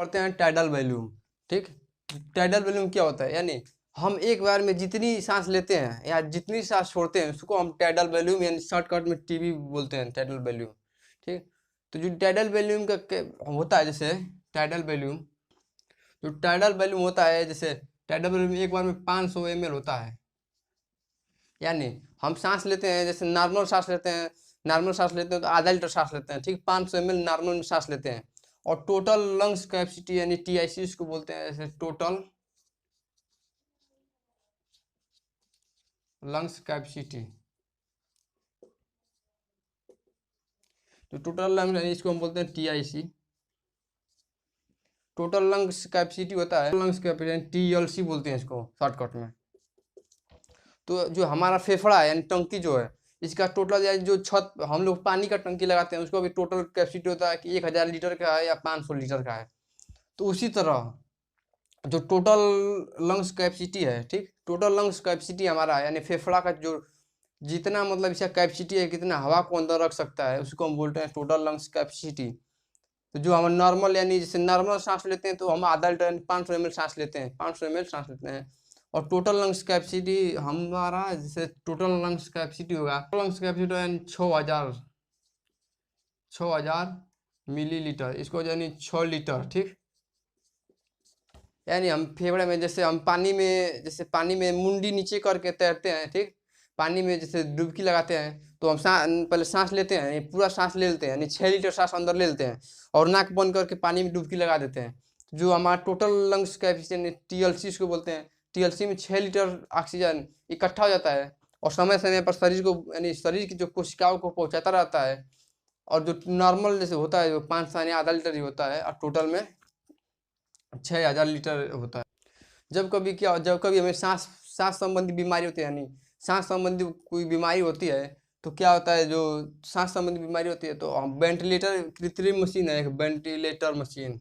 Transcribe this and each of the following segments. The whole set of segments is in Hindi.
पढ़ते हैं टाइडल वॉल्यूम। ठीक, टाइडल वॉल्यूम क्या होता है, यानी हम एक बार में जितनी सांस लेते हैं या जितनी सांस छोड़ते हैं उसको हम टाइडल वॉल्यूम यानी शॉर्टकट में टीवी बोलते हैं, टाइडल वॉल्यूम। ठीक, तो जो टाइडल वॉल्यूम का होता है, जैसे टाइडल वॉल्यूम, जो टाइडल वॉल्यूम होता है, जैसे टाइडल वॉल्यूम एक बार में 500 ml होता है। यानी हम सांस लेते हैं, जैसे नॉर्मल सांस लेते हैं, नॉर्मल सांस लेते हैं तो आधा लीटर सांस लेते हैं। ठीक, 500 ml नॉर्मल में सांस लेते हैं। और टोटल लंग्स कैपेसिटी यानी टीआईसी इसको बोलते हैं, जैसे टोटल लंग्स कैपेसिटी। तो टोटल लंग्स इसको हम बोलते हैं टीआईसी। टोटल लंग्स कैपेसिटी होता है, लंग्स कैपेसिटी टीएलसी बोलते हैं इसको शॉर्टकट में। तो जो हमारा फेफड़ा है यानी टंकी जो है, इसका टोटल यानी जो छत हम लोग पानी का टंकी लगाते हैं उसको भी टोटल कैपेसिटी होता है कि 1000 लीटर का है या 500 लीटर का है। तो उसी तरह जो टोटल लंग्स कैपेसिटी है, ठीक, टोटल लंग्स कैपेसिटी हमारा है यानी फेफड़ा का जो जितना मतलब इसका कैपेसिटी है, कितना हवा को अंदर रख सकता है, उसको हम बोलते हैं टोटल लंग्स कैपेसिटी। तो जो हम नॉर्मल यानी जैसे नॉर्मल सांस लेते हैं तो हम आधा लीटर 500 ml सांस लेते हैं, 500 ml सांस लेते हैं। और टोटल लंग्स कैपेसिटी हमारा जैसे टोटल लंग्स कैपेसिटी होगा, लंग्स कैपेसिटी यानी 6000 मिलीलीटर, इसको यानी 6 लीटर। ठीक, यानी हम फेफड़े में जैसे हम पानी में, जैसे पानी में मुंडी नीचे करके तैरते हैं। ठीक, पानी में जैसे डुबकी लगाते हैं तो हम पहले सांस लेते हैं, पूरा सांस ले लेते हैं यानी 6 लीटर सांस अंदर ले लेते हैं और नाक बंद करके पानी में डुबकी लगा देते हैं। जो हमारा टोटल लंग्स कैपेसिटी टीएलसी इसको बोलते हैं, टीएलसी में 6 लीटर ऑक्सीजन इकट्ठा हो जाता है और समय समय पर शरीर को यानी शरीर की जो कोशिकाओं को पहुँचाता रहता है। और जो नॉर्मल जैसे होता है जो 5 यानी आधा लीटर ही होता है और टोटल में 6000 लीटर होता है। जब कभी हमें सांस सांस संबंधी बीमारी होती है, यानी सांस संबंधी कोई बीमारी होती है, तो क्या होता है, जो सांस संबंधी बीमारी होती है तो हम वेंटिलेटर, कृत्रिम मशीन है एक वेंटिलेटर मशीन,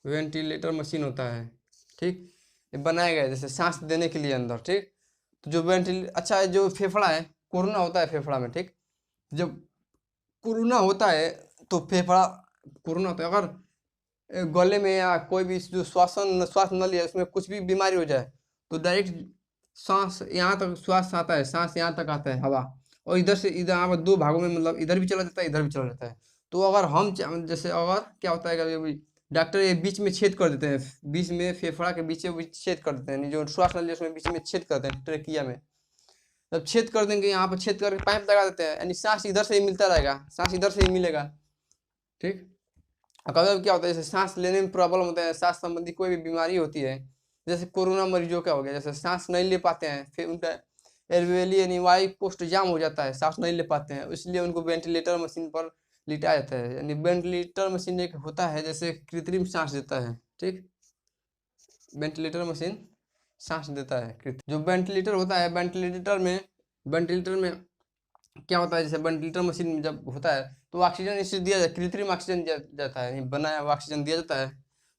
वेंटिलेटर मशीन होता है। ठीक, ये बनाया गया है जैसे सांस देने के लिए अंदर। ठीक, तो जो अच्छा है, जो फेफड़ा है, कोरोना होता है फेफड़ा में। ठीक, जब कोरोना होता है तो फेफड़ा कोरोना होता है, अगर गले में या कोई भी जो श्वास नली है उसमें कुछ भी बीमारी हो जाए तो डायरेक्ट सांस यहाँ तक श्वास आता है, सांस यहाँ तक आता है हवा, और इधर से इधर यहाँ पर दो भागों में मतलब इधर भी चला जाता है इधर भी चला जाता है। तो अगर हम जैसे अगर क्या होता है कभी कभी डॉक्टर ये बीच में छेद कर देते हैं, बीच में फेफड़ा के बीच में छेद कर देते हैं, जो श्वास नली है उसमें बीच में छेद करते हैं ट्रेकिया में। जब छेद कर देंगे यहाँ पर छेद करके पाइप लगा देते हैं यानी सांस इधर से ही मिलता रहेगा, सांस इधर से ही मिलेगा। ठीक, और कभी कभी क्या होता है जैसे सांस लेने में प्रॉब्लम होता है, सांस संबंधी कोई भी बीमारी होती है, जैसे कोरोना मरीजों का हो गया, जैसे सांस नहीं ले पाते हैं, फिर उनका एल्वेली यानी वायु पोस्ट जाम हो जाता है, सांस नहीं ले पाते हैं, इसलिए उनको वेंटिलेटर मशीन पर लिटाया जाता है। यानी वेंटिलेटर मशीन एक होता है जैसे कृत्रिम सांस देता है। ठीक, वेंटिलेटर मशीन सांस देता है। जो वेंटिलेटर होता है, वेंटिलेटर में क्या होता है, जैसे वेंटिलेटर मशीन जब होता है तो ऑक्सीजन इसे दिया जाता है, कृत्रिम ऑक्सीजन जाता है, बनाया हुआ ऑक्सीजन दिया जाता है।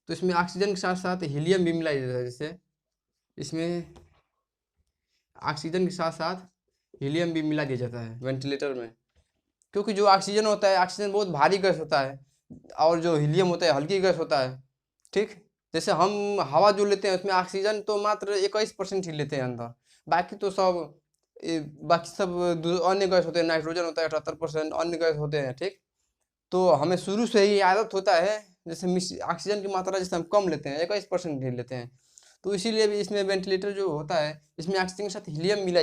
तो इसमें ऑक्सीजन के साथ साथ हीलियम भी मिलाया जाता है, जैसे इसमें ऑक्सीजन के साथ साथ हीलियम भी मिला दिया जाता है वेंटिलेटर में, क्योंकि जो ऑक्सीजन होता है, ऑक्सीजन बहुत भारी गैस होता है और जो हीलियम होता है हल्की गैस होता है। ठीक, जैसे हम हवा जो लेते हैं उसमें ऑक्सीजन तो मात्र 21% ही लेते हैं अंदर, बाकी तो सब बाकी सब अन्य गैस होते हैं, नाइट्रोजन होता है 78%, अन्य गैस होते हैं। ठीक, तो हमें शुरू से ही आदत होता है जैसे ऑक्सीजन की मात्रा जैसे हम कम लेते हैं, 21% ही लेते हैं। तो इसीलिए भी इसमें वेंटिलेटर जो होता है इसमें ऑक्सीजन के साथ हीलियम मिला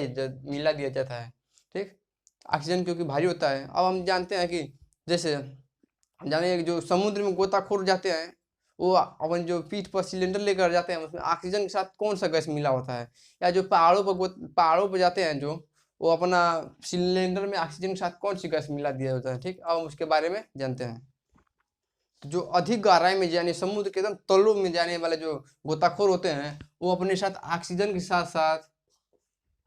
दिया जाता है। ठीक, ऑक्सीजन क्योंकि भारी होता है। अब हम जानते हैं कि जैसे जाने जो समुद्र में गोताखोर जाते हैं वो अपन जो पीठ पर सिलेंडर लेकर जाते हैं उसमें ऑक्सीजन के साथ कौन सा गैस मिला होता है, या जो पहाड़ों पर जाते हैं जो वो अपना सिलेंडर में ऑक्सीजन के साथ कौन सी गैस मिला दिया होता है। ठीक, अब हम उसके बारे में जानते हैं। तो जो अधिक गहराई में यानी समुद्र के एकदम तलों में जाने वाले जो गोताखोर होते हैं वो अपने साथ ऑक्सीजन के साथ साथ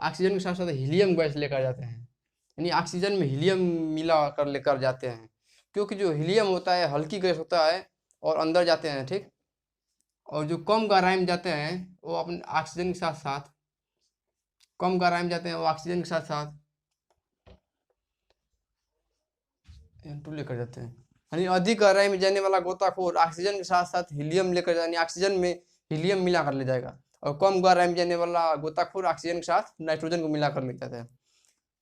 हीलियम गैस लेकर जाते हैं, यानी ऑक्सीजन में हीलियम मिला कर लेकर जाते हैं, क्योंकि जो हीलियम होता है हल्की गैस होता है और अंदर जाते हैं। ठीक, और जो कम गहराई में जाते हैं वो अपने ऑक्सीजन के साथ साथ कम गहराई में जाते हैं वो ऑक्सीजन के साथ साथ N2 लेकर जाते हैं। यानी अधिक गहराई में जाने वाला गोताखोर ऑक्सीजन के साथ साथ हीलियम लेकर यानी ऑक्सीजन में हीलियम मिला कर ले जाएगा, और कम गहराई में जाने वाला गोताखोर ऑक्सीजन के साथ नाइट्रोजन को मिला कर ले जाता है।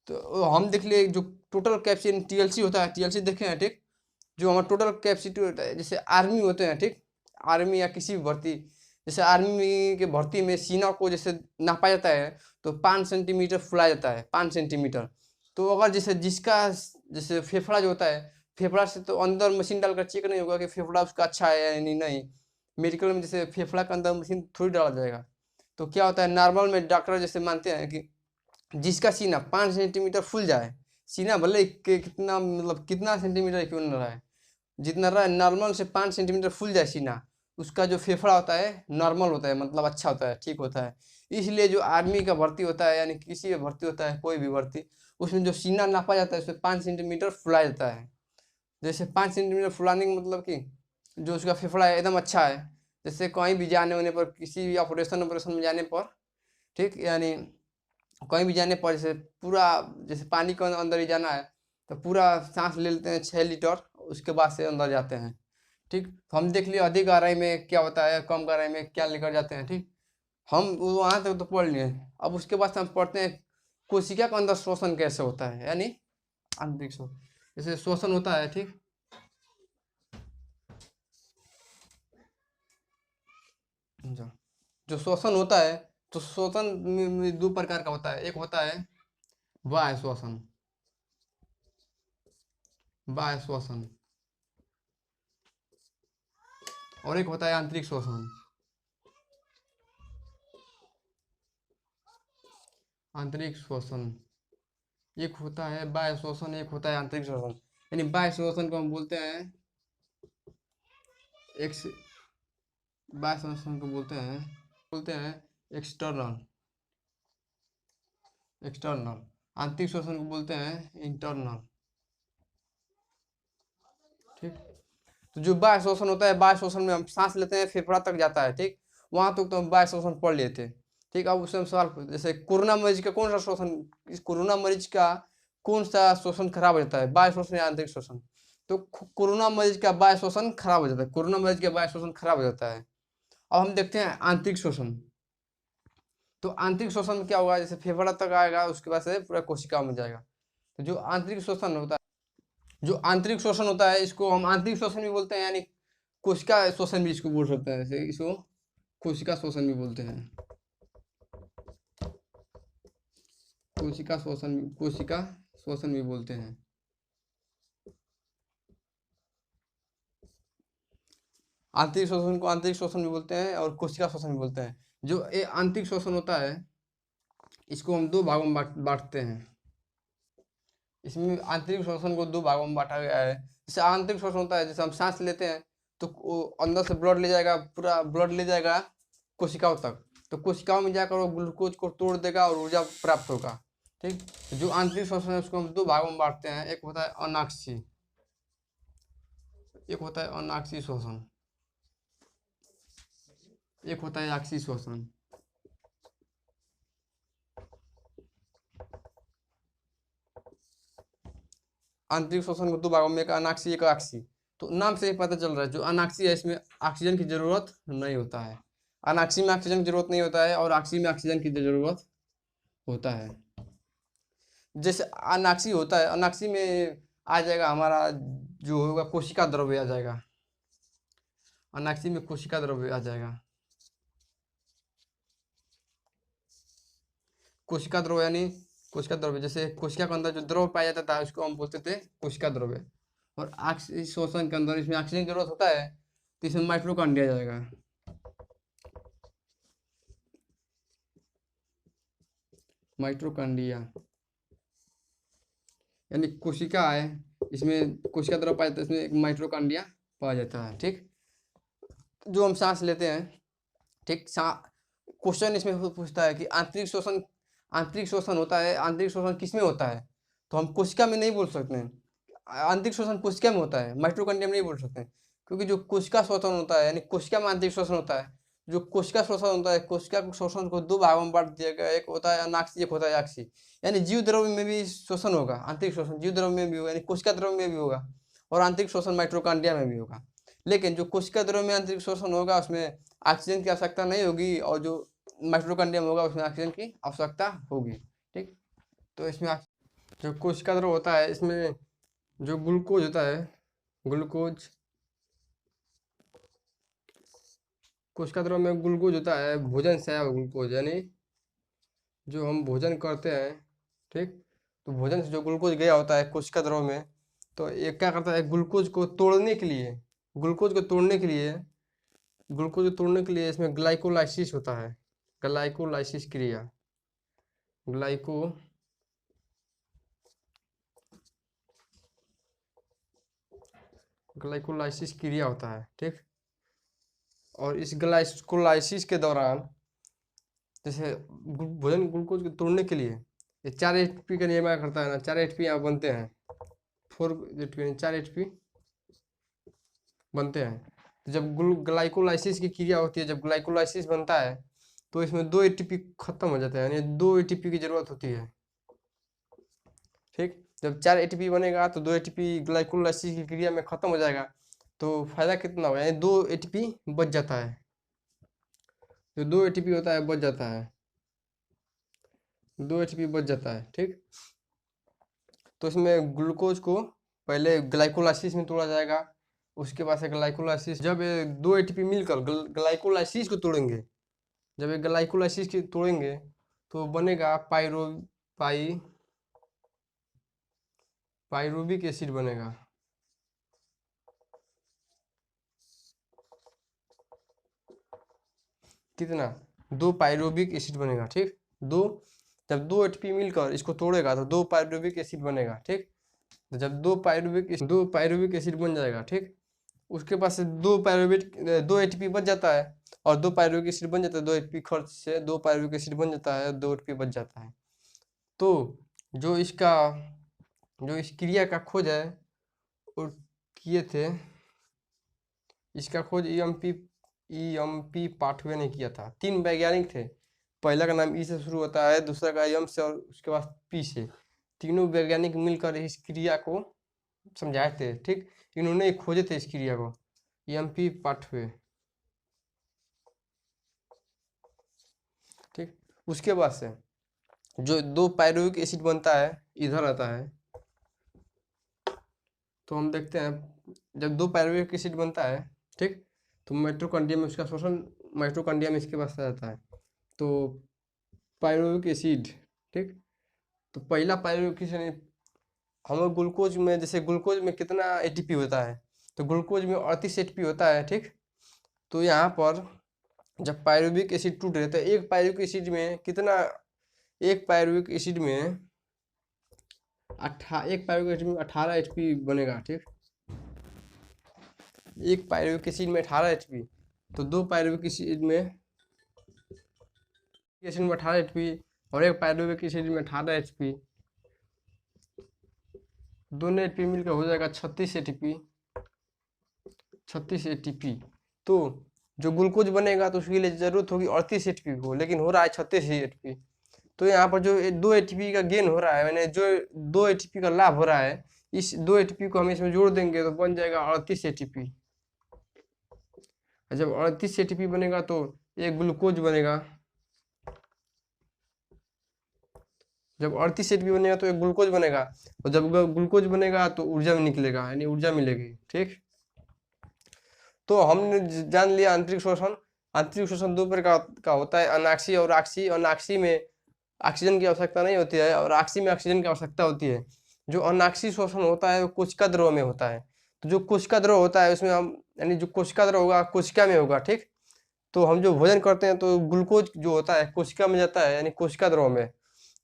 तो हम देख लिए जो टोटल कैपेसिटी टीएलसी होता है, टीएलसी देखे हैं ठीक, जो हमारा टोटल कैपेसिटी होता है, जैसे आर्मी होते हैं ठीक, आर्मी या किसी भी भर्ती, जैसे आर्मी के भर्ती में सीना को जैसे नापा जाता है तो 5 सेंटीमीटर फुलाया जाता है, 5 सेंटीमीटर। तो अगर जैसे जिसका जैसे फेफड़ा जो होता है, फेफड़ा से तो अंदर मशीन डालकर चेक नहीं होगा कि फेफड़ा उसका अच्छा है या नहीं। मेडिकल में जैसे फेफड़ा के अंदर मशीन थोड़ी डाला जाएगा। तो क्या होता है, नॉर्मल में डॉक्टर जैसे मानते हैं कि जिसका सीना 5 सेंटीमीटर फूल जाए, सीना भले कितना मतलब कितना सेंटीमीटर क्यों न रहा है, जितना रहा है नॉर्मल से 5 सेंटीमीटर फूल जाए सीना, उसका जो फेफड़ा होता है नॉर्मल होता है, मतलब अच्छा होता है, ठीक होता है। इसलिए जो आर्मी का भर्ती होता है यानी किसी भी भर्ती होता है, कोई भी भर्ती, उसमें जो सीना नापा जाता है उसमें 5 सेंटीमीटर फुलाया जाता है। जैसे 5 सेंटीमीटर फुलाने का मतलब कि जो उसका फेफड़ा है एकदम अच्छा है, जैसे कहीं भी जाने होने पर, किसी भी ऑपरेशन में जाने पर ठीक, यानी कहीं भी जाने पर जैसे पूरा जैसे पानी के अंदर ही जाना है तो पूरा सांस ले लेते हैं 6 लीटर, उसके बाद से अंदर जाते हैं ठीक। तो हम देख लिए अधिक गहराई में क्या होता है, कम गहराई में क्या लेकर जाते हैं ठीक, हम वहाँ तक तो पढ़ लिए। अब उसके बाद हम पढ़ते हैं कोशिका के अंदर श्वसन कैसे होता है, यानी आंतरिक श्वसन, जैसे श्वसन होता है ठीक, जो श्वसन होता है तो श्वसन में 2 प्रकार का होता है, एक होता है बाह्य श्वसन, बाह्य श्वसन, और एक होता है आंतरिक श्वसन। आंतरिक श्वसन एक होता है बाह्य श्वसन, एक होता है आंतरिक श्वसन। यानी बाह्य श्वसन को हम बोलते हैं बाह्य श्वसन को बोलते हैं एक्सटर्नल, आंतरिक श्वसन को बोलते हैं इंटरनल ठीक। तो जो बाह्य श्वसन होता है, बाह्य श्वसन में हम सांस लेते हैं, फेफड़ा तक जाता है ठीक, वहां तक तो हम बाह्य श्वसन पढ़ लेते हैं ठीक। अब उसमें सवाल, जैसे कोरोना मरीज का कौन सा श्वसन, इस कोरोना मरीज का कौन सा श्वसन खराब हो जाता है, बाह्य श्वसन या आंतरिक श्वसन? तो कोरोना मरीज का बाह्य श्वसन खराब हो जाता है, कोरोना मरीज का बाह्य श्वसन खराब हो जाता है। अब हम देखते हैं आंतरिक श्वसन। तो आंतरिक श्वसन में क्या होगा, जैसे फेफड़ा तक आएगा, उसके बाद से पूरा कोशिका में जाएगा। तो जो आंतरिक श्वसन होता है, इसको हम आंतरिक श्वसन भी बोलते हैं, यानी कोशिका श्वसन भी इसको बोल सकते हैं, जैसे इसको कोशिका श्वसन भी बोलते हैं, कोशिका श्वसन भी बोलते हैं। आंतरिक श्वसन को आंतरिक श्वसन भी बोलते हैं और कोशिका श्वसन भी बोलते हैं। जो ये आंतरिक श्वसन होता है इसको हम 2 भागों में बांटते हैं। इसमें आंतरिक श्वसन को 2 भागों में बांटा गया है। जैसे आंतरिक श्वसन होता है, जैसे हम सांस लेते हैं तो अंदर से ब्लड ले जाएगा, पूरा ब्लड ले जाएगा कोशिकाओं तक, तो कोशिकाओं में जाकर वो ग्लूकोज को तोड़ देगा और ऊर्जा प्राप्त होगा ठीक। जो आंतरिक श्वसन है उसको हम 2 भागों में बांटते हैं, एक होता है अनाक्षी, एक होता है अनाक्षी श्वसन, एक होता है अक्षीय श्वसन। आंतरिक श्वसन को 2 भागों में, एक अनाक्षी एक अक्षीय। तो नाम से ही पता चल रहा है जो अनाक्षी है इसमें ऑक्सीजन की जरूरत नहीं होता है, अनाक्षी में ऑक्सीजन की जरूरत नहीं होता है और अक्षीय में ऑक्सीजन की जरूरत होता है। जैसे अनाक्षी होता है, अनाक्षी में आ जाएगा हमारा जो होगा कोशिका द्रव्य आ जाएगा, अनाक्षी में कोशिका द्रव्य आ जाएगा। कोशिका द्रव्य यानी कोशिका द्रव्य, जैसे कोशिका के अंदर जो द्रव्य पाया जाता है उसको हम बोलते थे कोशिका द्रव्य। और श्वसन के अंदर इसमें ऑक्सीजन की जरूरत होता है तो इसमें माइटोकॉन्ड्रिया जाएगा, माइटोकॉन्ड्रिया यानी कोशिका है, इसमें कोशिका द्रव्य पाया जाता है, इसमें एक माइटोकॉन्ड्रिया पाया जाता है ठीक। जो हम सांस लेते हैं ठीक, क्वेश्चन इसमें पूछता है कि आंतरिक श्वसन होता है, आंतरिक श्वसन किसमें होता है, तो हम कोशिका में नहीं बोल सकते हैं, आंतरिक श्वसन कोशिका में होता है, माइटोकॉन्ड्रिया में नहीं बोल सकते हैं, क्योंकि जो कोशिका श्वसन होता है यानी कोशिका में आंतरिक श्वसन होता है, जो कोशिका श्वसन होता है, कोशिका श्वसन को 2 भागों में बांट दिया गया, एक होता है अनाक्षी, एक होता है अक्षीय। यानी जीव द्रव्य में भी श्वसन होगा, आंतरिक श्वसन जीव द्रव्य में भी होगा, यानी कोशिका द्रव्य में भी होगा और आंतरिक शोषण माइटोकॉन्ड्रिया में भी होगा। लेकिन जो कोशिका द्रव्य में आंतरिक शोषण होगा उसमें ऑक्सीजन की आवश्यकता नहीं होगी, और जो माइटोकॉन्ड्रिया में होगा उसमें ऑक्सीजन की आवश्यकता होगी। ठीक, तो इसमें जो कोशिका द्रव्य होता है इसमें जो ग्लूकोज होता है, ग्लूकोज, कोशिका द्रव्य में ग्लूकोज होता है भोजन से आया ग्लूकोज, यानी जो हम भोजन करते हैं, ठीक, तो भोजन से जो ग्लूकोज गया होता है कोशिका द्रव्य में, तो ये क्या करता है, ग्लूकोज को तोड़ने के लिए, ग्लूकोज को तोड़ने के लिए, ग्लूकोज को तोड़ने के लिए इसमें ग्लाइकोलाइसिस होता है, ग्लाइकोलाइसिस क्रिया, ग्लाइकोलाइसिस क्रिया होता है। ठीक, और इस ग्लाइकोलाइसिस के दौरान जैसे भोजन ग्लूकोज को तोड़ने के लिए ये 4 ATP का निर्माण करता है ना, 4 ATP यहाँ बनते हैं, 4 ATP बनते हैं। तो जब ग्लाइकोलाइसिस की क्रिया होती है, जब ग्लाइकोलाइसिस बनता है तो इसमें 2 ATP खत्म हो जाता है, यानी 2 ATP की जरूरत होती है। ठीक, जब 4 ATP बनेगा तो 2 ATP ग्लाइकोलाइसिस की क्रिया में खत्म हो जाएगा, तो फायदा कितना होगा, यानी 2 ATP बच जाता है, जो 2 ATP होता है बच जाता है, 2 ATP बच जाता है। ठीक, तो इसमें ग्लूकोज को पहले ग्लाइकोलाइसिस में तोड़ा जाएगा, उसके बाद से ग्लाइकोलाइसिस, जब ये 2 ATP मिलकर ग्लाइकोलाइसिस को तोड़ेंगे, जब ये ग्लाइकोलाइसिस की तोड़ेंगे तो बनेगा पायरुविक एसिड बनेगा। कितना, 2 पायरुविक एसिड बनेगा। ठीक, जब 2 ATP मिलकर इसको तोड़ेगा तो 2 पायरुविक एसिड बनेगा। ठीक, तो जब 2 पायरुविक एसिड बन जाएगा, ठीक, उसके पास से 2 ATP बच जाता है, और 2 पायरुविक एसिड बन जाता है, 2 ATP खर्च से 2 पायरुविक एसिड बन जाता है, 2 ATP बच जाता है। तो जो इस क्रिया का खोज है वो किए थे, इसका खोज EMP पाठवे ने किया था। 3 वैज्ञानिक थे, पहला का नाम ई से शुरू होता है, दूसरा का एम से, और उसके बाद पी से। तीनों वैज्ञानिक मिलकर इस क्रिया को समझाए थे। ठीक, इन्होंने खोजे थे इस क्रिया को, EMP पाठवे। ठीक, उसके बाद से जो 2 पायरुविक एसिड बनता है इधर आता है, तो हम देखते हैं जब 2 पायरुविक एसिड बनता है, ठीक, तो माइटोकॉन्ड्रिया में उसका शोषण माइटोकॉन्ड्रिया में इसके पास आ जाता है। तो पायरुविक एसिड, ठीक, तो पहला पायरुविक एसिड हम ग्लूकोज में, जैसे ग्लूकोज में कितना ATP होता है, तो ग्लूकोज में 38 ATP होता है। ठीक, तो यहाँ पर जब पायरुविक एसिड टूट रहे तो एक पायरुविक एसिड में कितना, एक पायरुविक एसिड में 18 ATP बनेगा। ठीक, एक पायरुविक एसिड में 18 ATP, तो 2 पायरुविक एसिड में 18 ATP और एक पायरुविक एसिड में 18 ATP, दोनों ATP मिलकर हो जाएगा 36 ATP। तो जो ग्लूकोज बनेगा तो उसके लिए जरूरत होगी 38 ATP को, लेकिन हो रहा है 36 ATP। तो यहाँ पर जो 2 ATP का गेन हो रहा है, मैंने जो 2 ATP का लाभ हो रहा है, इस 2 ATP को हम इसमें जोड़ देंगे तो बन जाएगा 38 ATP। जब 38 ATP बनेगा तो एक ग्लूकोज बनेगा, जब 38 ATP बनेगा तो एक ग्लूकोज बनेगा, और जब ग्लूकोज बनेगा तो ऊर्जा में निकलेगा, यानी ऊर्जा मिलेगी। ठीक, तो हमने जान लिया आंतरिक शोषण 2 प्रकार का होता है, अनाक्षी और आक्षी। अनाक्षी में ऑक्सीजन की आवश्यकता नहीं होती है, और आक्षी में ऑक्सीजन की आवश्यकता होती है। जो अनाक्षी शोषण होता है वो कोशिका द्रव में होता है। तो जो कोशिका द्रव होता है उसमें हम, यानी जो कोशिका द्रव होगा कोशिका में होगा। ठीक, तो हम जो भोजन करते हैं तो ग्लूकोज जो होता है कोशिका में जाता है, यानी कोशिका द्रव में,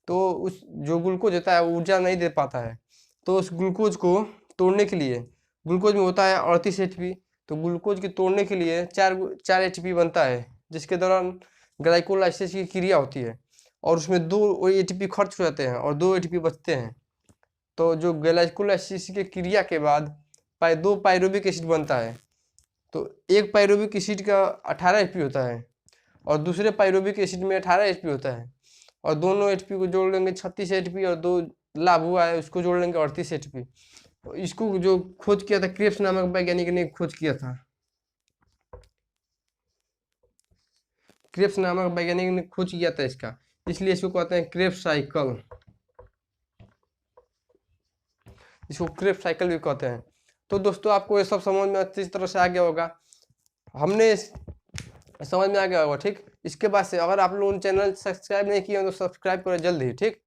तो उस जो ग्लूकोज होता है वो ऊर्जा नहीं दे पाता है। तो उस ग्लूकोज को तोड़ने के लिए, ग्लूकोज में होता है 38 ATP, तो ग्लूकोज के तोड़ने के लिए 4 ATP बनता है, जिसके दौरान ग्लाइकोलाइसिस की क्रिया होती है, और उसमें 2 ATP खर्च हो जाते हैं और 2 ATP बचते हैं। तो जो ग्लाइकोलाइसिस की क्रिया के बाद 2 पायरुविक एसिड बनता है, तो एक पायरुविक एसिड का 18 ATP होता है, और दूसरे पायरुविक एसिड में 18 ATP होता है, और दोनों ATP को जोड़ लेंगे 36 ATP, और 2 लाभ हुआ है उसको जोड़ लेंगे 38 ATP। इसको जो खोज किया था क्रेब्स नामक वैज्ञानिक ने खोज किया था। क्रेब्स नामक वैज्ञानिक ने खोज किया था इसका, इसलिए इसको कहते हैं क्रेब्स साइकिल। इसको क्रेब्स साइकिल भी कहते हैं। तो दोस्तों आपको ये सब समझ में अच्छी तरह से आ गया होगा, समझ में आ गया होगा। ठीक, इसके बाद से अगर आप लोगों ने चैनल सब्सक्राइब नहीं किया तो सब्सक्राइब करें जल्द ही। ठीक।